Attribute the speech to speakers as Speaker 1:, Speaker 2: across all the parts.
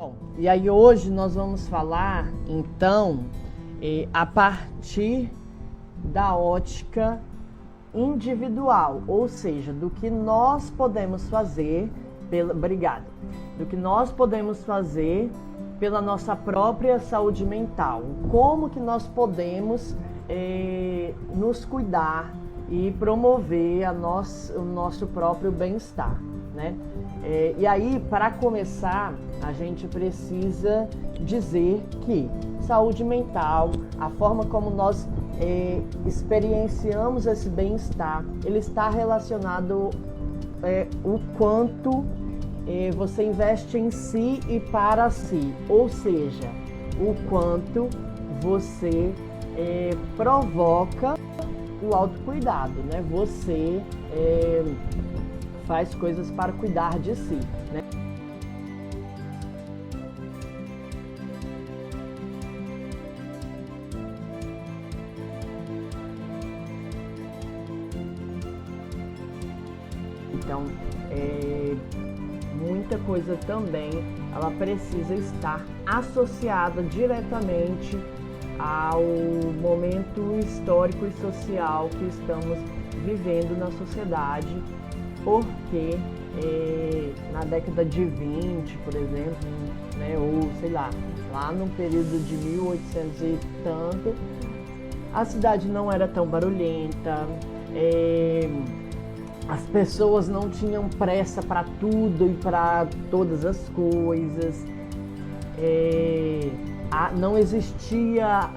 Speaker 1: Bom, e aí hoje nós vamos falar, então, a partir da ótica individual, ou seja, do que nós podemos fazer do que nós podemos fazer pela nossa própria saúde mental. Como que nós podemos nos cuidar e promover o nosso próprio bem-estar, né? E aí, para começar, a gente precisa dizer que saúde mental, a forma como nós experienciamos esse bem-estar, ele está relacionado o quanto você investe em si e para si, ou seja, o quanto você provoca o autocuidado, né? Você faz coisas para cuidar de si, né? Então, muita coisa também, ela precisa estar associada diretamente ao momento histórico e social que estamos vivendo na sociedade, porque na década de 20, por exemplo, né, ou sei lá no período de 1800 e tanto, a cidade não era tão barulhenta, as pessoas não tinham pressa para tudo e para todas as coisas, não existia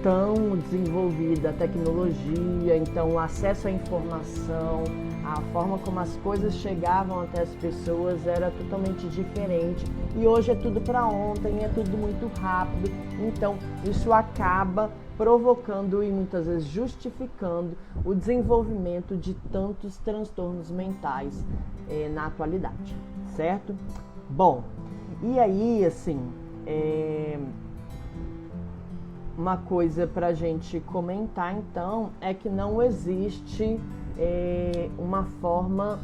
Speaker 1: tão desenvolvida a tecnologia, então o acesso à informação, a forma como as coisas chegavam até as pessoas era totalmente diferente. E hoje é tudo para ontem, é tudo muito rápido. Então isso acaba provocando e muitas vezes justificando o desenvolvimento de tantos transtornos mentais na atualidade, certo? Bom, e aí assim, uma coisa para a gente comentar então é que não existe uma forma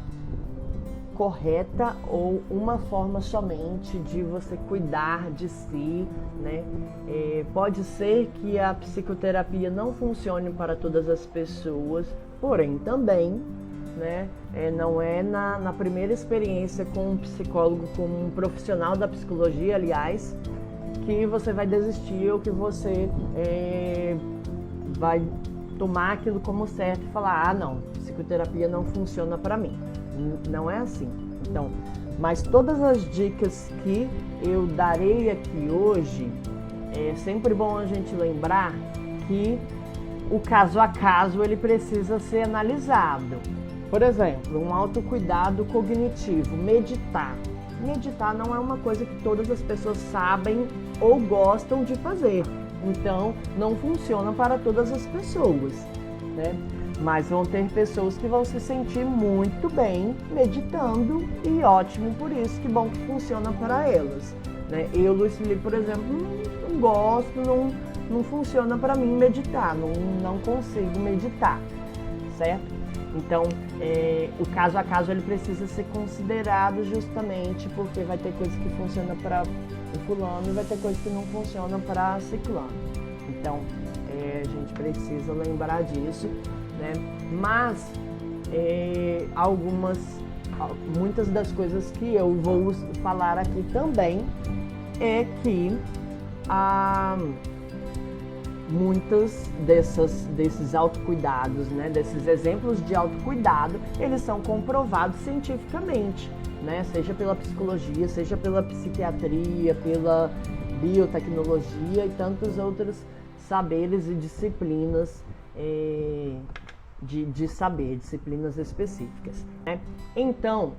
Speaker 1: correta ou uma forma somente de você cuidar de si, né? Pode ser que a psicoterapia não funcione para todas as pessoas, porém também, né, não é na primeira experiência com um psicólogo, com um profissional da psicologia, aliás, que você vai desistir ou que você vai tomar aquilo como certo e falar, não, psicoterapia não funciona para mim. Não é assim. Então, mas todas as dicas que eu darei aqui hoje, é sempre bom a gente lembrar que o caso a caso ele precisa ser analisado. Por exemplo, um autocuidado cognitivo, meditar. Meditar não é uma coisa que todas as pessoas sabem ou gostam de fazer. Então, não funciona para todas as pessoas, né? Mas vão ter pessoas que vão se sentir muito bem meditando e ótimo por isso, que bom que funciona para elas, né? Eu, Luiz Felipe, por exemplo, não gosto, não funciona para mim meditar, não consigo meditar, certo? Então, o caso a caso ele precisa ser considerado justamente porque vai ter coisa que funciona para o fulano e vai ter coisa que não funciona para ciclano. Então, a gente precisa lembrar disso, né? Mas muitas das coisas que eu vou falar aqui também é que muitos desses autocuidados, né, desses exemplos de autocuidado, eles são comprovados cientificamente, né, seja pela psicologia, seja pela psiquiatria, pela biotecnologia e tantos outros saberes e disciplinas de saber, disciplinas específicas, né? Então,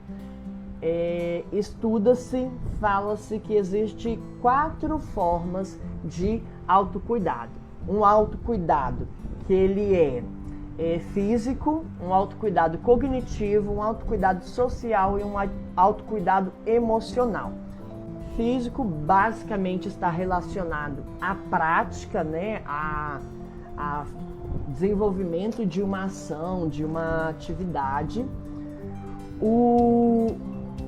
Speaker 1: estuda-se, fala-se que existe 4 formas de autocuidado. Um autocuidado que ele é físico, um autocuidado cognitivo, um autocuidado social e um autocuidado emocional. Físico basicamente está relacionado à prática, né, a desenvolvimento de uma ação, de uma atividade. O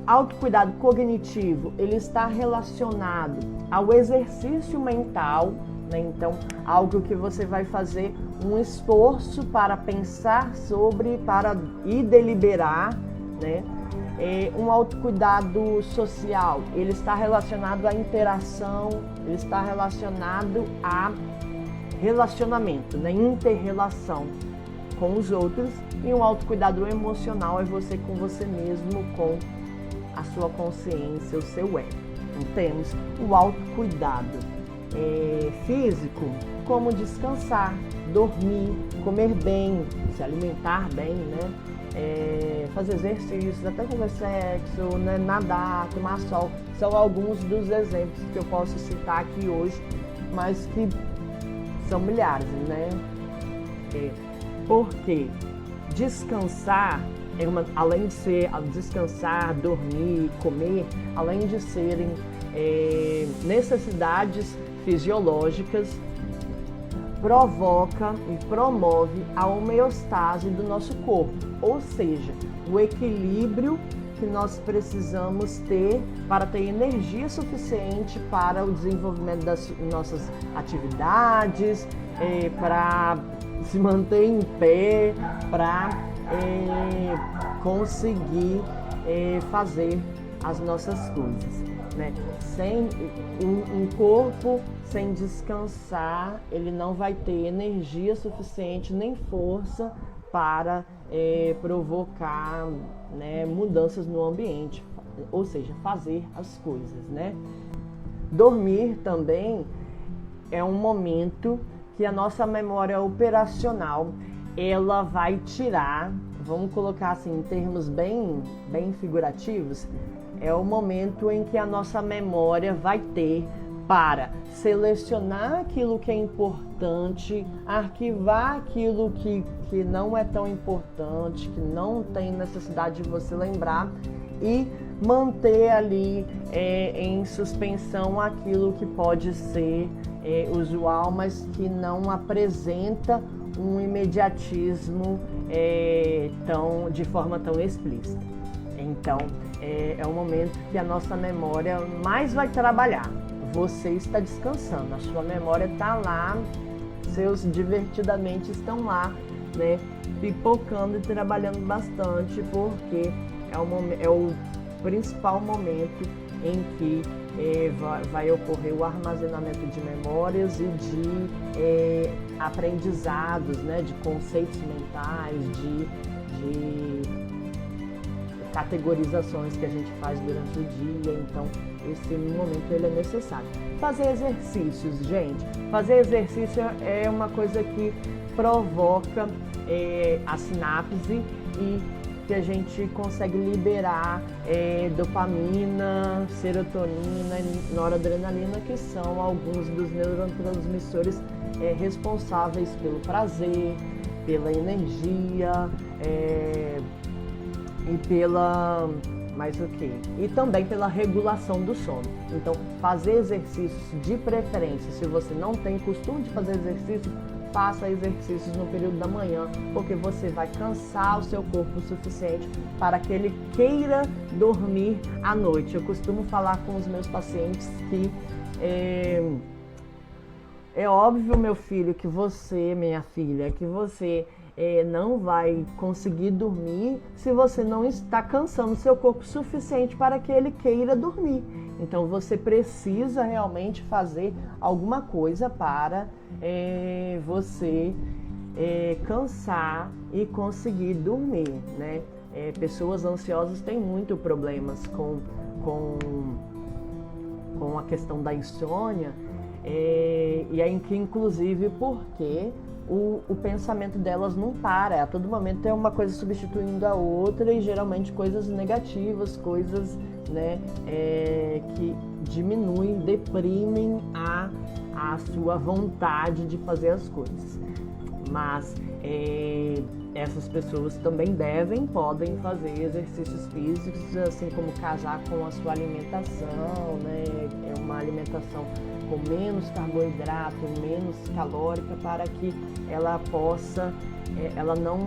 Speaker 1: autocuidado cognitivo, ele está relacionado ao exercício mental, né? Então, algo que você vai fazer um esforço para pensar sobre, e deliberar, né? Um autocuidado social, ele está relacionado à interação, ele está relacionado a relacionamento, né? Inter-relação com os outros. E um autocuidado emocional é você com você mesmo, com a sua consciência, o seu ego. Então, temos o autocuidado físico, como descansar, dormir, comer bem, se alimentar bem, né? Fazer exercícios, até fazer sexo, né? Nadar, tomar sol. São alguns dos exemplos que eu posso citar aqui hoje, mas que são milhares, né? Porque descansar, além de ser descansar, dormir, comer, além de serem necessidades fisiológicas, provoca e promove a homeostase do nosso corpo, ou seja, o equilíbrio que nós precisamos ter para ter energia suficiente para o desenvolvimento das nossas atividades, para se manter em pé, para conseguir fazer as nossas coisas, né? Sem um corpo sem descansar, ele não vai ter energia suficiente nem força para provocar, né, mudanças no ambiente, ou seja, fazer as coisas, né? Dormir também é um momento que a nossa memória operacional ela vai tirar, vamos colocar assim em termos bem figurativos, é o momento em que a nossa memória vai ter para selecionar aquilo que é importante, arquivar aquilo que não é tão importante, que não tem necessidade de você lembrar, e manter ali em suspensão aquilo que pode ser usual, mas que não apresenta um imediatismo de forma tão explícita. Então, é um momento que a nossa memória mais vai trabalhar. Você está descansando, a sua memória está lá, seus divertidamente estão lá, né, pipocando e trabalhando bastante, porque é o principal momento em que vai ocorrer o armazenamento de memórias e de aprendizados, né, de conceitos mentais, de categorizações que a gente faz durante o dia. Então, esse momento ele é necessário. Fazer exercícios, gente. Fazer exercício é uma coisa que provoca a sinapse e que a gente consegue liberar dopamina, serotonina e noradrenalina, que são alguns dos neurotransmissores responsáveis pelo prazer, pela energia e pela... mais o quê? E também pela regulação do sono. Então, fazer exercícios de preferência, se você não tem costume de fazer exercício, faça exercícios no período da manhã, porque você vai cansar o seu corpo o suficiente para que ele queira dormir à noite. Eu costumo falar com os meus pacientes que é óbvio, meu filho, que você, minha filha, que você não vai conseguir dormir se você não está cansando seu corpo o suficiente para que ele queira dormir. Então você precisa realmente fazer alguma coisa para você cansar e conseguir dormir, né? Pessoas ansiosas têm muito problemas com a questão da insônia, e é inclusive porque o pensamento delas não para, a todo momento é uma coisa substituindo a outra, e geralmente coisas negativas, coisas, né, que diminuem, deprimem a sua vontade de fazer as coisas. Mas essas pessoas também podem fazer exercícios físicos, assim como casar com a sua alimentação, né? É uma alimentação com menos carboidrato, menos calórica, para que ela possa, ela não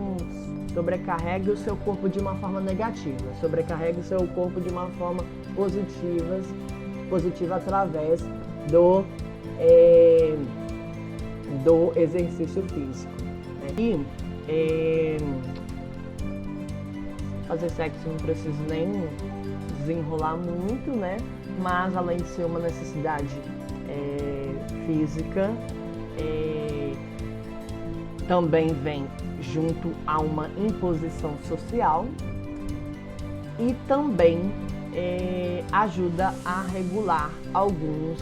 Speaker 1: sobrecarregue o seu corpo de uma forma negativa, sobrecarregue o seu corpo de uma forma positiva através do exercício físico. E fazer sexo não preciso nem desenrolar muito, né? Mas além de ser uma necessidade física, também vem junto a uma imposição social e também ajuda a regular alguns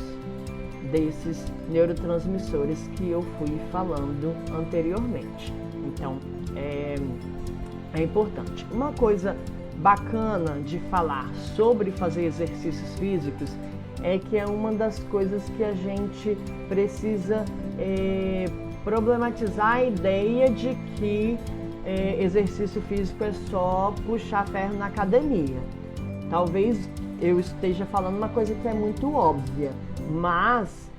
Speaker 1: desses neurotransmissores que eu fui falando anteriormente. Então, é importante. Uma coisa bacana de falar sobre fazer exercícios físicos é que é uma das coisas que a gente precisa problematizar a ideia de que exercício físico é só puxar ferro na academia. Talvez eu esteja falando uma coisa que é muito óbvia, mas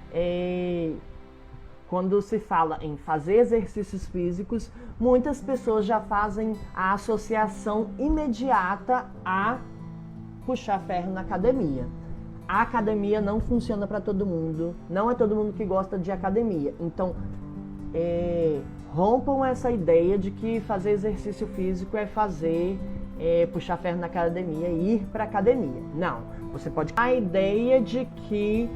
Speaker 1: quando se fala em fazer exercícios físicos, muitas pessoas já fazem a associação imediata a puxar ferro na academia. A academia não funciona para todo mundo, não é todo mundo que gosta de academia. Então, rompam essa ideia de que fazer exercício físico é puxar ferro na academia e ir para academia. Não, você pode ter a ideia de que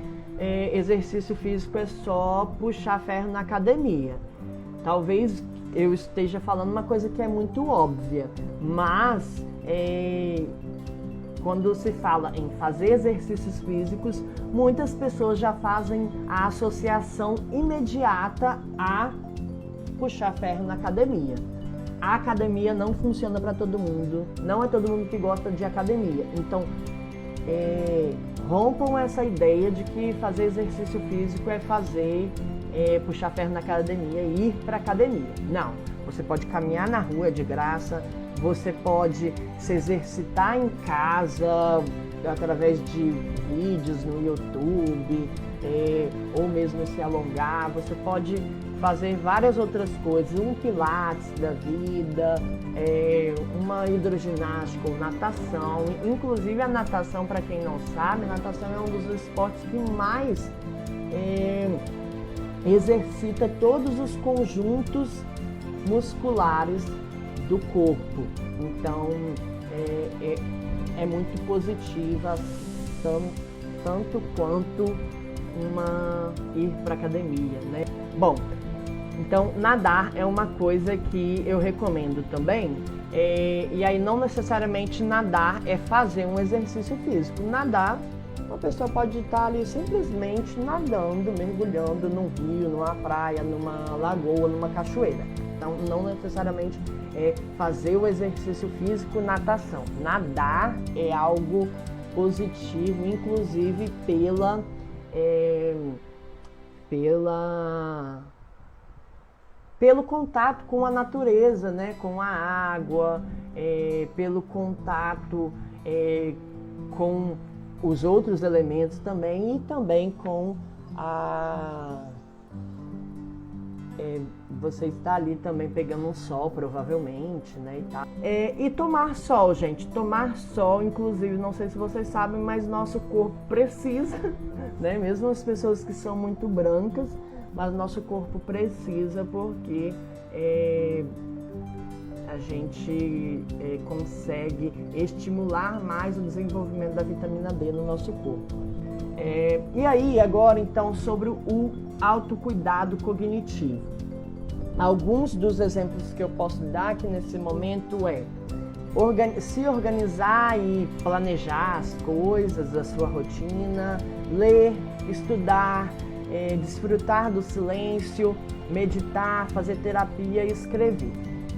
Speaker 1: exercício físico é só puxar ferro na academia. Talvez eu esteja falando uma coisa que é muito óbvia, mas quando se fala em fazer exercícios físicos, muitas pessoas já fazem a associação imediata a puxar ferro na academia. A academia não funciona para todo mundo, não é todo mundo que gosta de academia. Então, rompam essa ideia de que fazer exercício físico é puxar ferro na academia e ir para academia. Não, você pode caminhar na rua de graça, você pode se exercitar em casa através de vídeos no YouTube, ou mesmo se alongar. Você pode fazer várias outras coisas, um pilates da vida, uma hidroginástica ou natação. Inclusive a natação, para quem não sabe, a natação é um dos esportes que mais exercita todos os conjuntos musculares do corpo. Então é muito positiva, tanto quanto ir para academia, né? Bom, então nadar é uma coisa que eu recomendo também. E aí não necessariamente nadar é fazer um exercício físico. Nadar, uma pessoa pode estar ali simplesmente nadando, mergulhando num rio, numa praia, numa lagoa, numa cachoeira. Então não necessariamente fazer o exercício físico, natação. Nadar é algo positivo, inclusive pelo contato com a natureza, né? Com a água, pelo contato com os outros elementos também, e também com você está ali também pegando um sol, provavelmente, né? E tomar sol, gente. Tomar sol, inclusive, não sei se vocês sabem, mas nosso corpo precisa, né? Mesmo as pessoas que são muito brancas, mas nosso corpo precisa, porque a gente consegue estimular mais o desenvolvimento da vitamina D no nosso corpo. E aí, agora, então, sobre o autocuidado cognitivo. Alguns dos exemplos que eu posso dar aqui nesse momento se organizar e planejar as coisas, a sua rotina, ler, estudar, desfrutar do silêncio, meditar, fazer terapia e escrever.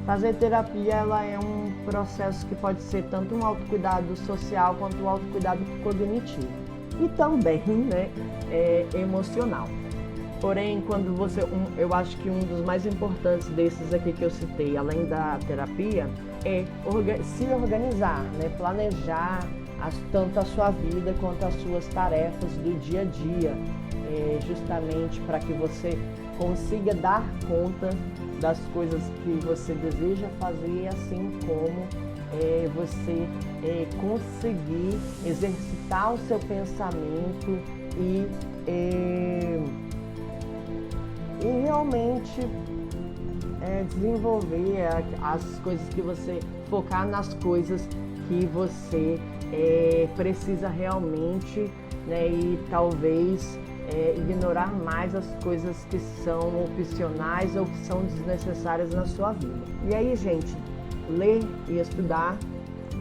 Speaker 1: Fazer terapia, ela é um processo que pode ser tanto um autocuidado social quanto um autocuidado cognitivo. E também, né, emocional. Porém, quando eu acho que um dos mais importantes desses aqui que eu citei, além da terapia, é se organizar, né? Planejar tanto a sua vida quanto as suas tarefas do dia a dia, justamente para que você consiga dar conta das coisas que você deseja fazer, assim como você conseguir exercitar o seu pensamento e realmente desenvolver as coisas que você, focar nas coisas que você precisa realmente, né, e talvez ignorar mais as coisas que são opcionais ou que são desnecessárias na sua vida. E aí, gente, ler e estudar,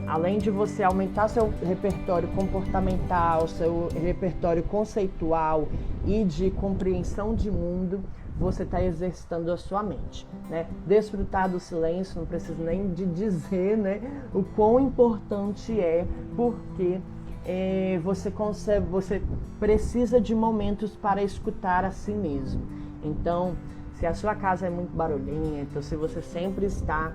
Speaker 1: além de você aumentar seu repertório comportamental, seu repertório conceitual e de compreensão de mundo, você está exercitando a sua mente, né? Desfrutar do silêncio, não preciso nem de dizer, né, o quão importante é, porque você precisa de momentos para escutar a si mesmo. Então, se a sua casa é muito barulhenta, se você sempre está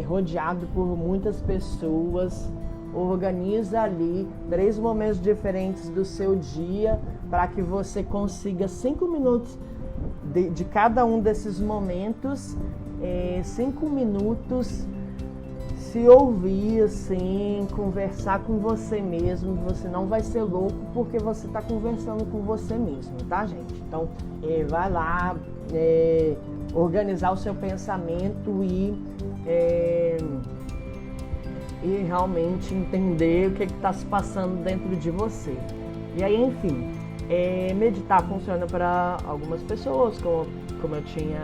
Speaker 1: rodeado por muitas pessoas, organiza ali 3 momentos diferentes do seu dia para que você consiga 5 minutos de cada um desses momentos, 5 minutos se ouvir assim, conversar com você mesmo. Você não vai ser louco porque você está conversando com você mesmo, tá, gente? Então, vai lá, organizar o seu pensamento e realmente entender o que está se passando dentro de você. E aí, enfim, meditar funciona para algumas pessoas, como eu tinha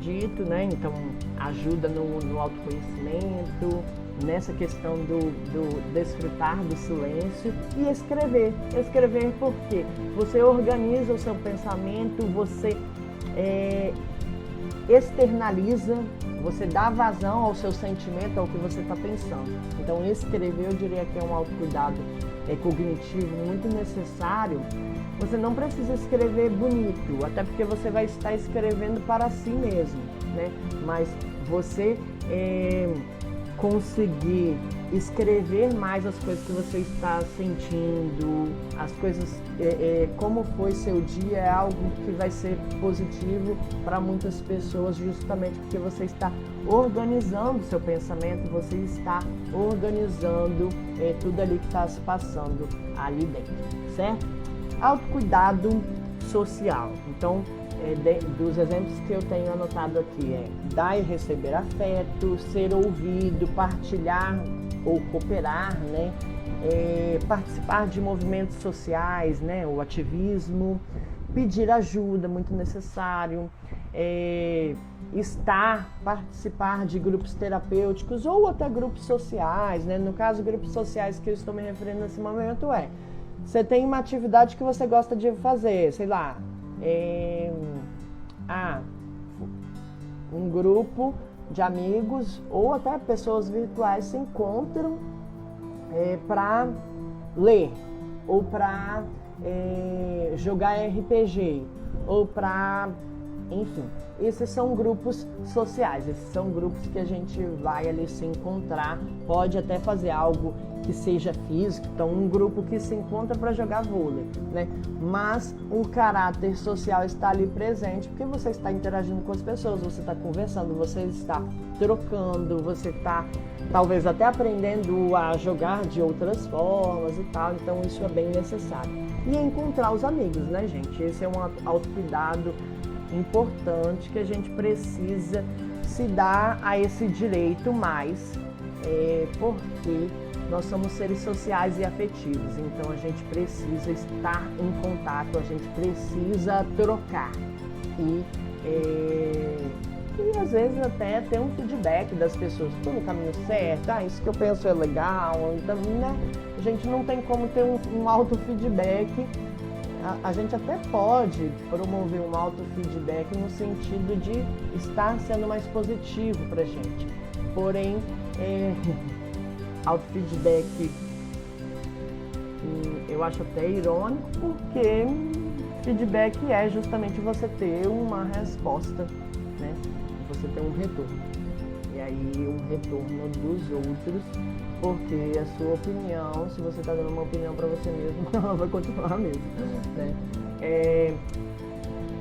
Speaker 1: dito, né? Então, ajuda no autoconhecimento, nessa questão do desfrutar do silêncio, e escrever. Escrever porque você organiza o seu pensamento, você externaliza, você dá vazão ao seu sentimento, ao que você está pensando. Então, escrever, eu diria que é um autocuidado cognitivo muito necessário. Você não precisa escrever bonito, até porque você vai estar escrevendo para si mesmo, né? Mas você conseguir escrever mais as coisas que você está sentindo, as coisas, como foi seu dia, é algo que vai ser positivo para muitas pessoas, justamente porque você está organizando seu pensamento, você está organizando tudo ali que está se passando ali dentro, certo? Autocuidado social. Então, dos exemplos que eu tenho anotado aqui dar e receber afeto, ser ouvido, partilhar ou cooperar, né? Participar de movimentos sociais, né? O ativismo, pedir ajuda, muito necessário, participar de grupos terapêuticos ou até grupos sociais, né? No caso, grupos sociais que eu estou me referindo nesse momento você tem uma atividade que você gosta de fazer, sei lá, um grupo de amigos ou até pessoas virtuais se encontram para ler ou para jogar RPG ou para, enfim, esses são grupos sociais, esses são grupos que a gente vai ali se encontrar, pode até fazer algo que seja físico, então um grupo que se encontra para jogar vôlei, né? Mas o caráter social está ali presente porque você está interagindo com as pessoas, você está conversando, você está trocando, você está talvez até aprendendo a jogar de outras formas e tal, então isso é bem necessário. E encontrar os amigos, né, gente? Esse é um autocuidado importante que a gente precisa se dar a esse direito mais, porque nós somos seres sociais e afetivos, então a gente precisa estar em contato, a gente precisa trocar e às vezes até ter um feedback das pessoas, estou no caminho certo, isso que eu penso é legal, então, né? A gente não tem como ter um auto-feedback. A gente até pode promover um auto-feedback no sentido de estar sendo mais positivo para a gente. Porém, auto-feedback eu acho até irônico, porque feedback é justamente você ter uma resposta, né? Você ter um retorno. E aí um retorno dos outros, porque a sua opinião, se você está dando uma opinião para você mesmo, ela vai continuar mesmo, né?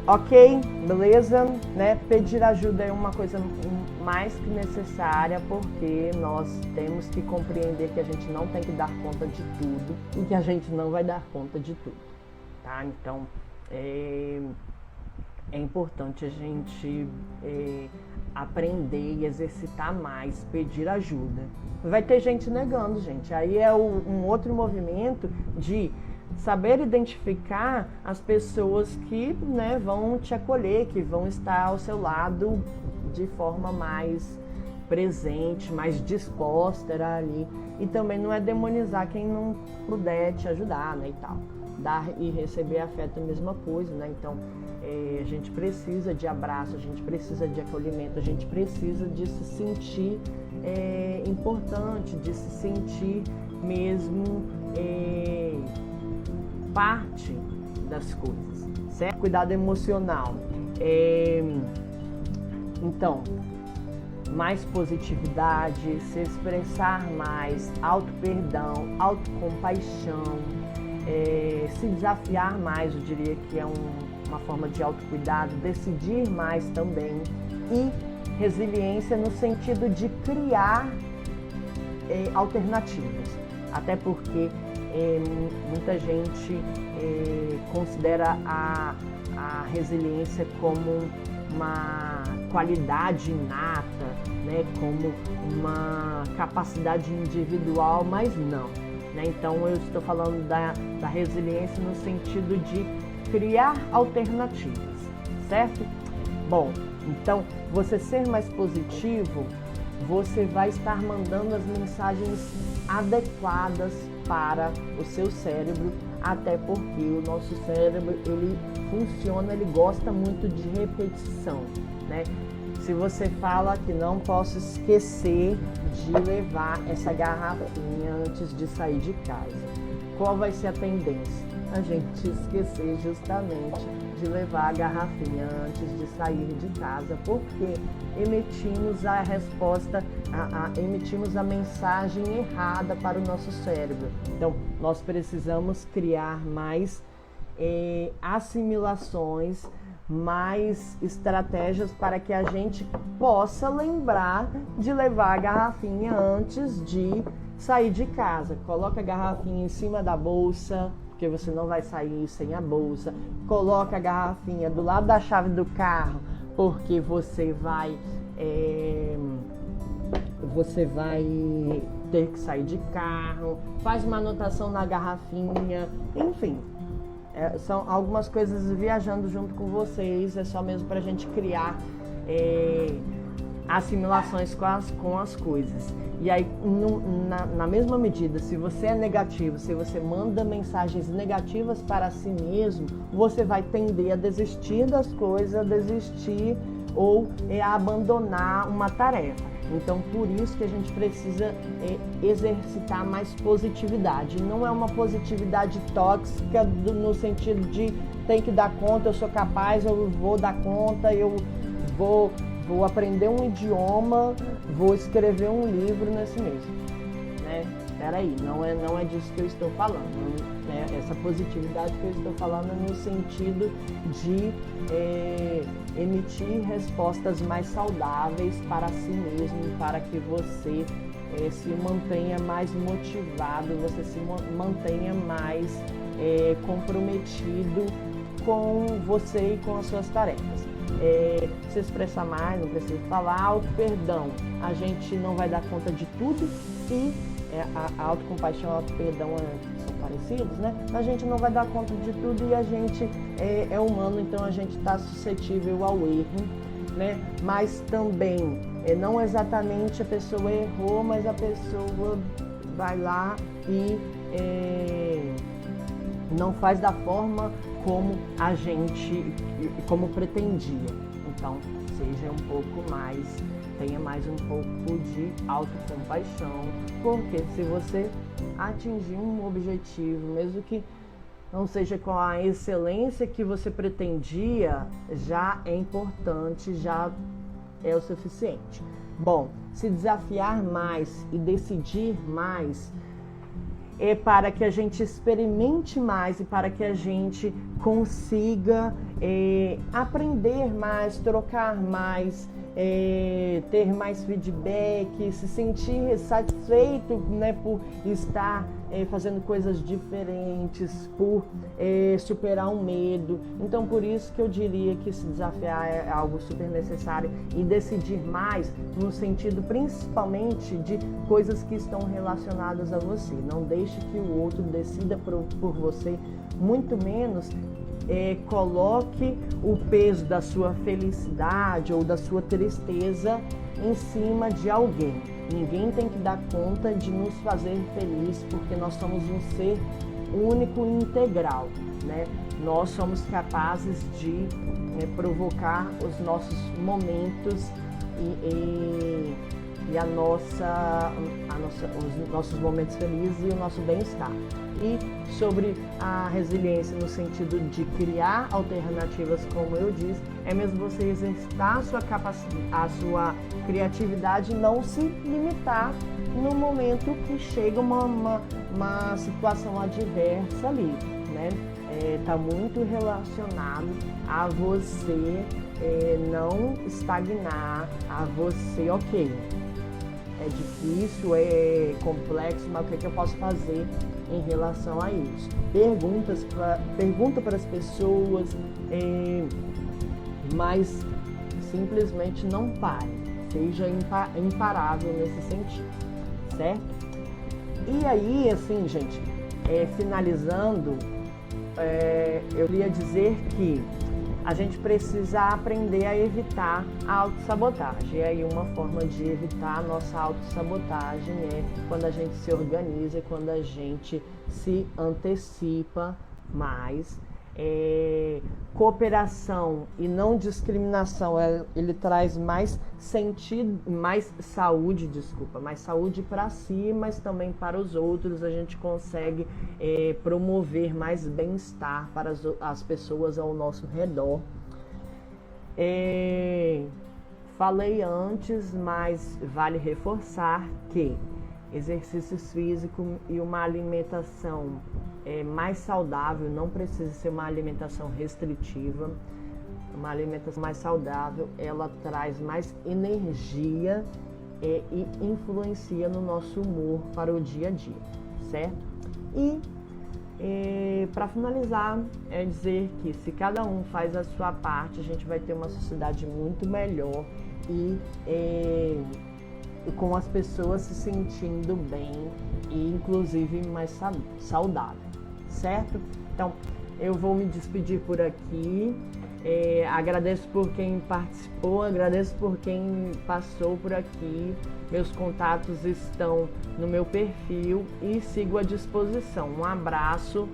Speaker 1: Ok, beleza, né? Pedir ajuda é uma coisa mais que necessária, porque nós temos que compreender que a gente não tem que dar conta de tudo e que a gente não vai dar conta de tudo, tá? Então, é importante a gente aprender e exercitar mais, pedir ajuda. Vai ter gente negando, gente. Aí é um outro movimento de saber identificar as pessoas que, né, vão te acolher, que vão estar ao seu lado de forma mais presente, mais disposta ali. E também não é demonizar quem não puder te ajudar, né, e tal. Dar e receber afeto é a mesma coisa, né? Então, a gente precisa de abraço, a gente precisa de acolhimento, a gente precisa de se sentir importante, de se sentir mesmo parte das coisas, certo? Cuidado emocional. Então, mais positividade, se expressar mais, auto-perdão, autocompaixão, se desafiar mais, eu diria que é uma forma de autocuidado, decidir mais também, e resiliência no sentido de criar alternativas, até porque muita gente considera a resiliência como uma qualidade inata, né, como uma capacidade individual, mas não, né? Então eu estou falando da resiliência no sentido de criar alternativas, certo? Bom, então você ser mais positivo, você vai estar mandando as mensagens adequadas para o seu cérebro, até porque o nosso cérebro, ele funciona, ele gosta muito de repetição, né? Se você fala que não posso esquecer de levar essa garrafinha antes de sair de casa, qual vai ser a tendência? A gente esquecer justamente de levar a garrafinha antes de sair de casa, porque emitimos a resposta, emitimos a mensagem errada para o nosso cérebro. Então, nós precisamos criar mais assimilações, mais estratégias para que a gente possa lembrar de levar a garrafinha antes de sair de casa. Coloca a garrafinha em cima da bolsa, porque você não vai sair sem a bolsa. Coloca a garrafinha do lado da chave do carro, porque você vai ter que sair de carro. Faz uma anotação na garrafinha, enfim. São algumas coisas viajando junto com vocês, é só mesmo para a gente criar assimilações com as coisas. E aí, na mesma medida, se você é negativo, se você manda mensagens negativas para si mesmo, você vai tender a desistir das coisas, a desistir ou a abandonar uma tarefa. Então, por isso que a gente precisa exercitar mais positividade. Não é uma positividade tóxica no sentido de tem que dar conta, eu sou capaz, eu vou dar conta, eu vou aprender um idioma, vou escrever um livro nesse mês, né? Peraí, não é disso que eu estou falando, né? Essa positividade que eu estou falando é no sentido de emitir respostas mais saudáveis para si mesmo, para que você se mantenha mais motivado, você se mantenha mais comprometido com você e com as suas tarefas. Se expressar mais, não precisa falar. Auto-perdão, a gente não vai dar conta de tudo, e a autocompaixão e a auto-perdão são parecidos, né? A gente não vai dar conta de tudo e a gente é humano, então a gente está suscetível ao erro, né? Mas também, não exatamente a pessoa errou, mas a pessoa vai lá e não faz da forma como a gente, como pretendia. Então, seja um pouco mais, tenha mais um pouco de autocompaixão, porque se você atingir um objetivo, mesmo que não seja com a excelência que você pretendia, já é importante, já é o suficiente. Bom, se desafiar mais e decidir mais para que a gente experimente mais e para que a gente consiga aprender mais, trocar mais, ter mais feedback, se sentir satisfeito, né, por estar fazendo coisas diferentes, por superar um medo. Então, por isso que eu diria que se desafiar é algo super necessário, e decidir mais no sentido principalmente de coisas que estão relacionadas a você. Não deixe que o outro decida por você, muito menos coloque o peso da sua felicidade ou da sua tristeza em cima de alguém. Ninguém tem que dar conta de nos fazer felizes, porque nós somos um ser único e integral, né? Nós somos capazes de provocar os nossos momentos e os nossos momentos felizes e o nosso bem-estar. E sobre a resiliência no sentido de criar alternativas, como eu disse, é mesmo você exercitar a sua criatividade e não se limitar no momento que chega uma situação adversa ali, né? Está muito relacionado a você não estagnar, a você, ok, é difícil, é complexo, mas o que é que eu posso fazer em relação a isso? Pergunta para as pessoas, mas simplesmente não pare, seja imparável nesse sentido, certo? E aí, assim, gente, finalizando, eu queria dizer que a gente precisa aprender a evitar a autossabotagem. E aí uma forma de evitar a nossa autossabotagem é quando a gente se organiza e quando a gente se antecipa mais. Cooperação e não discriminação, ele traz mais sentido, mais saúde para si, mas também para os outros. A gente consegue promover mais bem-estar para as pessoas ao nosso redor. Falei antes, mas vale reforçar que exercícios físicos e uma alimentação mais saudável, não precisa ser uma alimentação restritiva. Uma alimentação mais saudável, ela traz mais energia e influencia no nosso humor para o dia a dia, certo? E para finalizar, é dizer que se cada um faz a sua parte, a gente vai ter uma sociedade muito melhor e com as pessoas se sentindo bem e inclusive mais saudável, certo? Então, eu vou me despedir por aqui. Agradeço por quem participou, agradeço por quem passou por aqui. Meus contatos estão no meu perfil e sigo à disposição. Um abraço